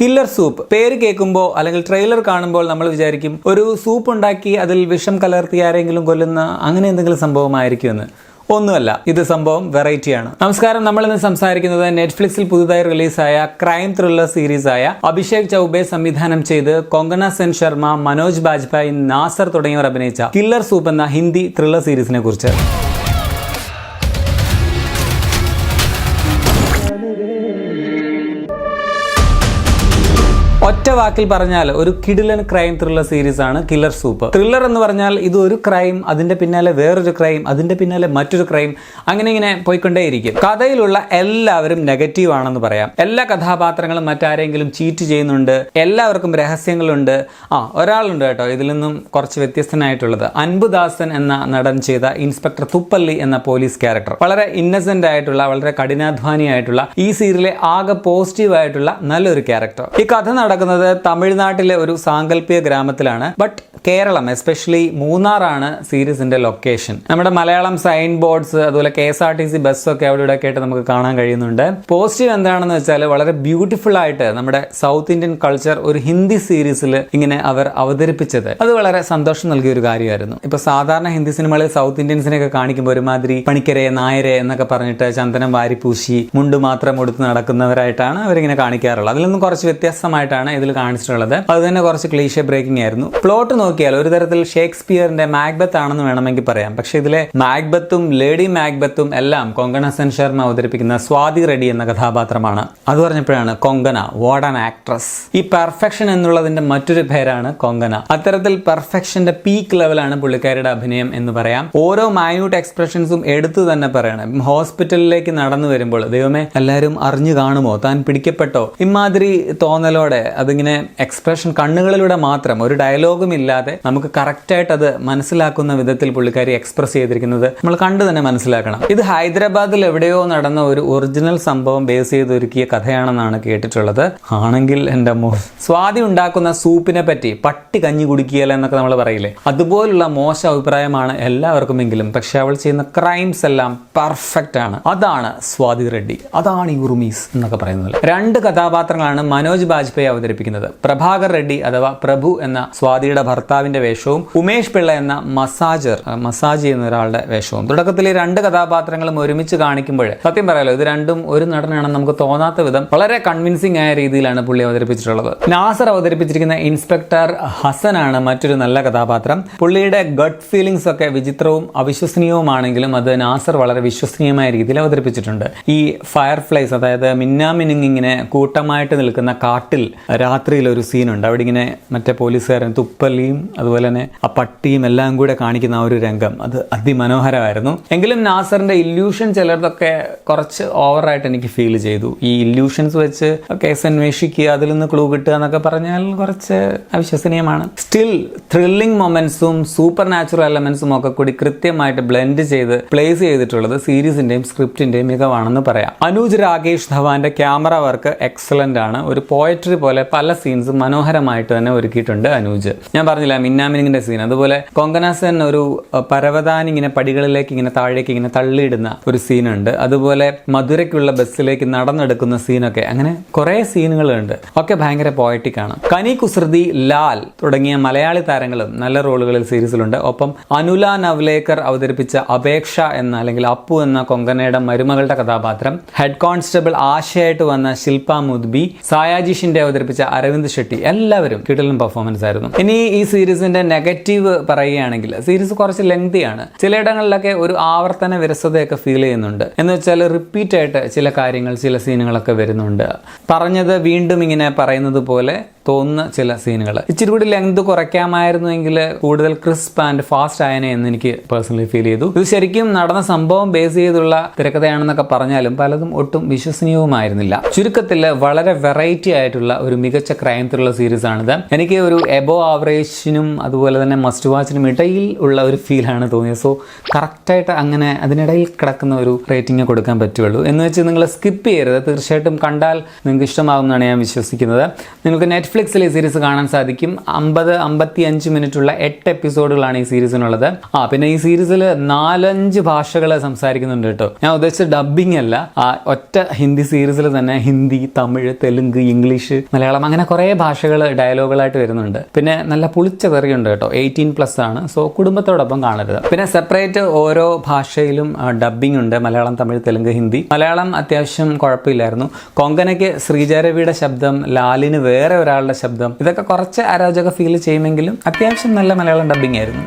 Killer soup പേര് കേൾക്കുമ്പോൾ അല്ലെങ്കിൽ ട്രെയിലർ കാണുമ്പോൾ നമ്മൾ വിചാരിക്കും ഒരു സൂപ്പ് ഉണ്ടാക്കി അതിൽ വിഷം കലർത്തി ആരെങ്കിലും കൊല്ലുന്ന അങ്ങനെ എന്തെങ്കിലും സംഭവമായിരിക്കുമെന്ന്. ഒന്നുമല്ല, ഇത് സംഭവം വെറൈറ്റിയാണ്. നമസ്കാരം. നമ്മളിന്ന് സംസാരിക്കുന്നത് നെറ്റ്ഫ്ലിക്സിൽ പുതുതായി റിലീസായ ക്രൈം ത്രില്ലർ സീരീസായ അഭിഷേക് ചൗബെ സംവിധാനം ചെയ്ത് കൊങ്കണ സെൻ ശർമ്മ, മനോജ് ബാജ്പായ്, നാസർ തുടങ്ങിയവർ അഭിനയിച്ച കില്ലർ സൂപ്പ് എന്ന ഹിന്ദി ത്രില്ലർ സീരീസിനെ കുറിച്ച്. ഒറ്റ വാക്കിൽ പറഞ്ഞാൽ ഒരു കിടിലൻ ക്രൈം ത്രില്ലർ സീരീസ് ആണ് കില്ലർ സൂപ്പ്. ത്രില്ലർ എന്ന് പറഞ്ഞാൽ ഇത് ഒരു ക്രൈം, അതിന്റെ പിന്നാലെ വേറൊരു ക്രൈം, അതിന്റെ പിന്നാലെ മറ്റൊരു ക്രൈം, അങ്ങനെ ഇങ്ങനെ പോയിക്കൊണ്ടേയിരിക്കും. കഥയിലുള്ള എല്ലാവരും നെഗറ്റീവ് ആണെന്ന് പറയാം. എല്ലാ കഥാപാത്രങ്ങളും മറ്റാരെങ്കിലും ചീറ്റ് ചെയ്യുന്നുണ്ട്, എല്ലാവർക്കും രഹസ്യങ്ങളുണ്ട്. ഒരാളുണ്ട് കേട്ടോ ഇതിൽ നിന്നും കുറച്ച് വ്യത്യസ്തനായിട്ടുള്ളത്. അൻപുദാസൻ എന്ന നടൻ ചെയ്ത ഇൻസ്പെക്ടർ തുപ്പല്ലി എന്ന പോലീസ് ക്യാരക്ടർ. വളരെ ഇന്നസെന്റ് ആയിട്ടുള്ള, വളരെ കഠിനാധ്വാനിയായിട്ടുള്ള, ഈ സീരിയലിലെ ആകെ പോസിറ്റീവ് ആയിട്ടുള്ള നല്ലൊരു ക്യാരക്ടർ. ഈ കഥ നടക്കുന്നത് തമിഴ്നാട്ടിലെ ഒരു സാങ്കല്പിക ഗ്രാമത്തിലാണ്. ബട്ട് കേരളം, എസ്പെഷ്യലി മൂന്നാറാണ് സീരീസിന്റെ ലൊക്കേഷൻ. നമ്മുടെ മലയാളം സൈൻ ബോർഡ്സ്, അതുപോലെ KSRTC ബസ്സൊക്കെ അവിടെ ഇവിടെ ആയിട്ട് നമുക്ക് കാണാൻ കഴിയുന്നുണ്ട്. പോസിറ്റീവ് എന്താണെന്ന് വെച്ചാൽ വളരെ ബ്യൂട്ടിഫുൾ ആയിട്ട് നമ്മുടെ സൗത്ത് ഇന്ത്യൻ കൾച്ചർ ഒരു ഹിന്ദി സീരീസിൽ ഇങ്ങനെ അവർ അവതരിപ്പിച്ചത് അത് വളരെ സന്തോഷം നൽകിയ ഒരു കാര്യമായിരുന്നു. ഇപ്പൊ സാധാരണ ഹിന്ദി സിനിമകളിൽ സൗത്ത് ഇന്ത്യൻസിനെയൊക്കെ കാണിക്കുമ്പോൾ ഒരുമാതിരി പണിക്കരെ, നായരെ എന്നൊക്കെ പറഞ്ഞിട്ട് ചന്ദനം വാരിപ്പൂശി മുണ്ട് മാത്രം കൊടുത്ത് നടക്കുന്നവരായിട്ടാണ് അവരിങ്ങനെ കാണിക്കാറുള്ളത്. അതിൽ നിന്നും കുറച്ച് വ്യത്യസ്തമായിട്ടാണ് ഇതിൽ കാണിച്ചിട്ടുള്ളത്. അത് തന്നെ കുറച്ച് ക്ലീഷേ ബ്രേക്കിംഗ് ആയിരുന്നു. പ്ലോട്ട് നോക്കിയാൽ ഒരു തരത്തിൽ ഷേക്സ്പിയറിന്റെ മാക്ബത്ത് ആണെന്ന് വേണമെങ്കിൽ പറയാം. പക്ഷെ ഇതിലെ മാക്ബത്തും ലേഡി മാക്ബത്തും എല്ലാം കൊങ്കണ സെൻ ശർമ്മ അവതരിപ്പിക്കുന്ന സ്വാതി റെഡ്ഡി എന്ന കഥാപാത്രമാണ്. അത് പറഞ്ഞപ്പോഴാണ് കൊങ്കണ, വാട്ട് ആൻ ആക്ട്രസ്. ഈ പെർഫെക്ഷൻ എന്നുള്ളതിന്റെ മറ്റൊരു പേരാണ് കൊങ്കണ. അത്തരത്തിൽ പെർഫെക്ഷന്റെ പീക്ക് ലെവലാണ് പുള്ളിക്കാരുടെ അഭിനയം എന്ന് പറയാം. ഓരോ മൈന്യൂട്ട് എക്സ്പ്രഷൻസും എടുത്തു തന്നെ പറയണം. ഹോസ്പിറ്റലിലേക്ക് നടന്നു വരുമ്പോൾ ദൈവമേ എല്ലാവരും അറിഞ്ഞു കാണുമോ, താൻ പിടിക്കപ്പെട്ടോ, ഇമാതിരി തോന്നലോടെ അതിങ്ങനെ എക്സ്പ്രഷൻ കണ്ണുകളിലൂടെ മാത്രം, ഒരു ഡയലോഗും ഇല്ലാതെ നമുക്ക് കറക്റ്റായിട്ട് അത് മനസ്സിലാക്കുന്ന വിധത്തിൽ പുള്ളിക്കാരി എക്സ്പ്രസ് ചെയ്തിരിക്കുന്നത് നമ്മൾ കണ്ടു തന്നെ മനസ്സിലാക്കണം. ഇത് ഹൈദരാബാദിൽ എവിടെയോ നടന്ന ഒരു ഒറിജിനൽ സംഭവം ബേസ് ചെയ്ത് ഒരുക്കിയ കഥയാണെന്നാണ് കേട്ടിട്ടുള്ളത്. ആണെങ്കിൽ എൻ്റെ സ്വാതി ഉണ്ടാക്കുന്ന സൂപ്പിനെ പറ്റി പട്ടി കഞ്ഞി കുടിക്കുകയല്ല എന്നൊക്കെ നമ്മൾ പറയില്ലേ, അതുപോലുള്ള മോശം അഭിപ്രായമാണ് എല്ലാവർക്കുമെങ്കിലും പക്ഷെ അവൾ ചെയ്യുന്ന ക്രൈംസ് എല്ലാം പെർഫെക്റ്റ് ആണ്. അതാണ് സ്വാതി റെഡ്ഡി, അതാണ് ഈ ഉറുമീസ് എന്നൊക്കെ പറയുന്നത്. രണ്ട് കഥാപാത്രങ്ങളാണ് മനോജ് ബാജ്പായ് അവതരിപ്പിക്കുന്നത്. പ്രഭാകർ റെഡ്ഡി അഥവാ പ്രഭു എന്ന സ്വാതിയുടെ ഭർത്താവിന്റെ വേഷവും ഉമേഷ് പിള്ള എന്ന മസാജ് ചെയ്യുന്ന ഒരാളുടെ വേഷവും. തുടക്കത്തിൽ ഈ രണ്ട് കഥാപാത്രങ്ങളും ഒരുമിച്ച് കാണിക്കുമ്പോൾ സത്യം പറയാലോ ഇത് രണ്ടും ഒരു നടനാണെന്ന് നമുക്ക് തോന്നാത്ത വിധം വളരെ കൺവിൻസിംഗ് ആയ രീതിയിലാണ് പുള്ളി അവതരിപ്പിച്ചിട്ടുള്ളത്. നാസർ അവതരിപ്പിച്ചിരിക്കുന്ന ഇൻസ്പെക്ടർ ഹസനാണ് മറ്റൊരു നല്ല കഥാപാത്രം. പുള്ളിയുടെ ഗട്ട് ഫീലിംഗ്സ് ഒക്കെ വിചിത്രവും അവിശ്വസനീയവുമാണെങ്കിലും അത് നാസർ വളരെ വിശ്വസനീയമായ രീതിയിൽ അവതരിപ്പിച്ചിട്ടുണ്ട്. ഈ ഫയർ ഫ്ലൈസ്, അതായത് മിന്നാമിനുങ്ങിങ്ങനെ കൂട്ടമായിട്ട് നിൽക്കുന്ന കാട്ടിൽ രാത്രിയിൽ ഒരു സീനുണ്ട്. അവിടെ ഇങ്ങനെ മറ്റേ പോലീസുകാരൻ തുപ്പല്ലിയും അതുപോലെ തന്നെ ആ പട്ടിയും എല്ലാം കൂടെ കാണിക്കുന്ന ആ ഒരു രംഗം അത് അതിമനോഹരമായിരുന്നു. എങ്കിലും നാസറിന്റെ ഇല്യൂഷൻ ചിലർക്കൊക്കെ കുറച്ച് ഓവറായിട്ട് എനിക്ക് ഫീൽ ചെയ്തു. ഈ ഇല്യൂഷൻസ് വെച്ച് കേസ് അന്വേഷിക്കുക, അതിൽ നിന്ന് ക്ലൂ കിട്ടുക എന്നൊക്കെ പറഞ്ഞാൽ കുറച്ച് അവിശ്വസനീയമാണ്. സ്റ്റിൽ ത്രില്ലിംഗ് മൊമെന്റ്സും സൂപ്പർ നാച്ചുറൽ എലമെന്റ്സും ഒക്കെ കൂടി കൃത്യമായിട്ട് ബ്ലെൻഡ് ചെയ്ത് പ്ലേസ് ചെയ്തിട്ടുള്ളത് സീരീസിന്റെയും സ്ക്രിപ്റ്റിന്റെയും മികവാണെന്ന് പറയാം. അനൂജ് രാകേഷ് ധവാന്റെ ക്യാമറ വർക്ക് എക്സലന്റ് ആണ്. ഒരു പോയട്രി പോലെ പല സീൻസും മനോഹരമായിട്ട് തന്നെ ഒരുക്കിയിട്ടുണ്ട് അനൂജ്. ഞാൻ പറഞ്ഞില്ല മിന്നാമിനിങ്ങിന്റെ സീൻ, അതുപോലെ കൊങ്കണ സെൻ ഒരു പരവതാനി ഇങ്ങനെ പടികളിലേക്ക് ഇങ്ങനെ താഴേക്ക് ഇങ്ങനെ തള്ളിയിടുന്ന ഒരു സീനുണ്ട്. അതുപോലെ മധുരയ്ക്കുള്ള ബസ്സിലേക്ക് നടന്നെടുക്കുന്ന സീനൊക്കെ, അങ്ങനെ കുറെ സീനുകളുണ്ട്. ഒക്കെ ഭയങ്കര പോയറ്റിക് ആണ്. കനി കുസൃതി, ലാൽ തുടങ്ങിയ മലയാളി താരങ്ങളും നല്ല റോളുകളിൽ സീരീസിലുണ്ട്. ഒപ്പം അനുല നവ്ലേക്കർ അവതരിപ്പിച്ച അപേക്ഷ എന്ന അല്ലെങ്കിൽ അപ്പു എന്ന കൊങ്കണയുടെ മരുമകളുടെ കഥാപാത്രം, ഹെഡ് കോൺസ്റ്റബിൾ ആശയായിട്ട് വന്ന ശില്പ മുദ്ബി, സായാജിഷിന്റെ അവതരിപ്പിച്ച അരവിന്ദ് ഷെട്ടി, എല്ലാവരും കിടിലൻ പെർഫോമൻസ് ആയിരുന്നു. ഇനി ഈ സീരീസിന്റെ നെഗറ്റീവ് പറയുകയാണെങ്കിൽ സീരീസ് കുറച്ച് ലെങ്തിയാണ്. ചിലയിടങ്ങളിലൊക്കെ ഒരു ആവർത്തന വിരസതയൊക്കെ ഫീൽ ചെയ്യുന്നുണ്ട്. എന്ന് വെച്ചാൽ റിപ്പീറ്റ് ആയിട്ട് ചില കാര്യങ്ങൾ, ചില സീനുകളൊക്കെ വരുന്നുണ്ട്. പറഞ്ഞത് വീണ്ടും ഇങ്ങനെ പറയുന്നത് പോലെ തോന്നുന്ന ചില സീനുകൾ. ഇച്ചിരി കൂടി ലെങ്ത് കുറയ്ക്കാമായിരുന്നുവെങ്കിൽ കൂടുതൽ ക്രിസ്പ് ആൻഡ് ഫാസ്റ്റ് ആയനെ എന്ന് എനിക്ക് പേഴ്സണലി ഫീൽ ചെയ്തു. ഇത് ശരിക്കും നടന്ന സംഭവം ബേസ് ചെയ്തുള്ള തിരക്കഥയാണെന്നൊക്കെ പറഞ്ഞാലും പലതും ഒട്ടും വിശ്വസനീയവുമായിരുന്നില്ല. ചുരുക്കത്തിൽ വളരെ വെറൈറ്റി ആയിട്ടുള്ള ഒരു മികച്ച ക്രൈം ത്രില്ലർ സീരീസ് ആണിത്. എനിക്ക് ഒരു എബോ ആവറേജിനും അതുപോലെ തന്നെ മസ്റ്റ് വാച്ചിനും ഇടയിൽ ഉള്ള ഒരു ഫീലാണ് തോന്നിയത്. സോ കറക്റ്റായിട്ട് അങ്ങനെ അതിനിടയിൽ കിടക്കുന്ന ഒരു റേറ്റിംഗ് കൊടുക്കാൻ പറ്റുള്ളൂ. എന്ന് വെച്ച് നിങ്ങൾ സ്കിപ്പ് ചെയ്യരുത്. തീർച്ചയായിട്ടും കണ്ടാൽ നിങ്ങൾക്ക് ഇഷ്ടമാകുമെന്നാണ് ഞാൻ വിശ്വസിക്കുന്നത്. നിങ്ങൾക്ക് നെറ്റ്ഫ്ലിക്സ് നെറ്റ്ഫ്ലിക്സിൽ ഈ സീരീസ് കാണാൻ സാധിക്കും. 55 മിനിറ്റുള്ള 8 എപ്പിസോഡുകളാണ് ഈ സീരീസിനുള്ളത്. പിന്നെ ഈ സീരീസിൽ 4-5 ഭാഷകൾ സംസാരിക്കുന്നുണ്ട് കേട്ടോ. ഞാൻ ഉദ്ദേശിച്ച ഡബ്ബിംഗ് അല്ല, ഒറ്റ ഹിന്ദി സീരീസിൽ തന്നെ ഹിന്ദി, തമിഴ്, തെലുങ്ക്, ഇംഗ്ലീഷ്, മലയാളം അങ്ങനെ കുറേ ഭാഷകൾ ഡയലോഗുകളായിട്ട് വരുന്നുണ്ട്. പിന്നെ നല്ല പുളിച്ച തെറിയുണ്ട് കേട്ടോ. 18+ ആണ്. സോ കുടുംബത്തോടൊപ്പം കാണരുത്. പിന്നെ സെപ്പറേറ്റ് ഓരോ ഭാഷയിലും ഡബ്ബിംഗ് ഉണ്ട്. മലയാളം, തമിഴ്, തെലുങ്ക്, ഹിന്ദി. മലയാളം അത്യാവശ്യം കുഴപ്പമില്ലായിരുന്നു. കൊങ്കനയ്ക്ക് ശ്രീജാരവിയുടെ ശബ്ദം, ലാലിന് വേറെ ഒരാളുടെ ശബ്ദം, ഇതൊക്കെ കുറച്ച് അരോചക ഫീൽ ചെയ്യുമെങ്കിലും അത്യാവശ്യം നല്ല മലയാളം ഡബ്ബിംഗ് ആയിരുന്നു.